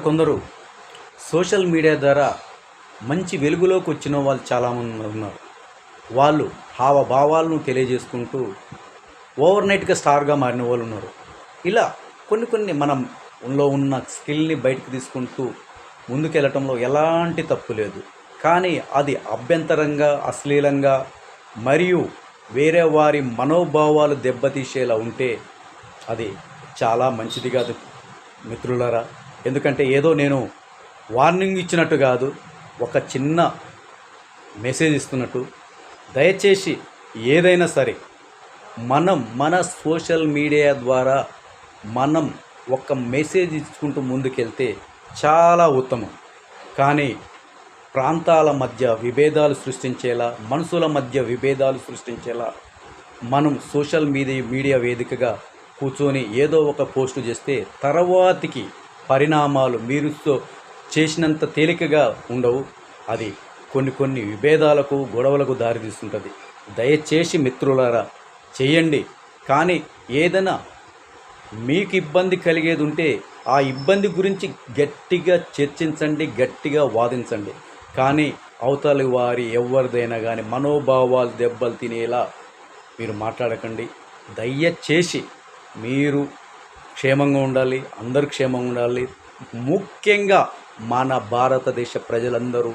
కొందరు social media ద్వారా మంచి వెలుగులోకి వచ్చిన వాళ్ళు చాలామంది ఉన్నారు. వాళ్ళు హావభావాలను తెలియజేసుకుంటూ ఓవర్ నైట్గా స్టార్గా మారిన వాళ్ళు ఉన్నారు. ఇలా కొన్ని మనలో ఉన్న స్కిల్ని బయటకు తీసుకుంటూ ముందుకెళ్ళటంలో ఎలాంటి తప్పు లేదు. కానీ అది అభ్యంతరంగా, అశ్లీలంగా మరియు వేరే వారి మనోభావాలు దెబ్బతీసేలా ఉంటే అది చాలా మంచిది కాదు మిత్రులారా. ఎందుకంటే ఏదో నేను వార్నింగ్ ఇచ్చినట్టు కాదు, ఒక చిన్న మెసేజ్ ఇస్తున్నట్టు. దయచేసి ఏదైనా సరే మన సోషల్ మీడియా ద్వారా మనం ఒక మెసేజ్ ఇచ్చుకుంటూ ముందుకెళ్తే చాలా ఉత్తమం. కానీ ప్రాంతాల మధ్య విభేదాలు సృష్టించేలా, మనసుల మధ్య విభేదాలు సృష్టించేలా మనం సోషల్ మీడియా వేదికగా కూర్చొని ఏదో ఒక పోస్టు చేస్తే తర్వాతికి పరిణామాలు మీరు చేసినంత తేలికగా ఉండవు. అది కొన్ని విభేదాలకు, గొడవలకు దారితీస్తుంటుంది. దయచేసి మిత్రులారా చేయండి. కానీ ఏదైనా మీకు ఇబ్బంది కలిగేది ఉంటే ఆ ఇబ్బంది గురించి గట్టిగా చర్చించండి, గట్టిగా వాదించండి. కానీ అవతలి వారి ఎవరిదైనా కానీ మనోభావాలు దెబ్బలు తినేలా మీరు మాట్లాడకండి. దయచేసి మీరు క్షేమంగా ఉండాలి, అందరూ క్షేమంగా ఉండాలి. ముఖ్యంగా మన భారతదేశ ప్రజలందరూ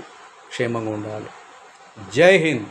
క్షేమంగా ఉండాలి. జై హింద్.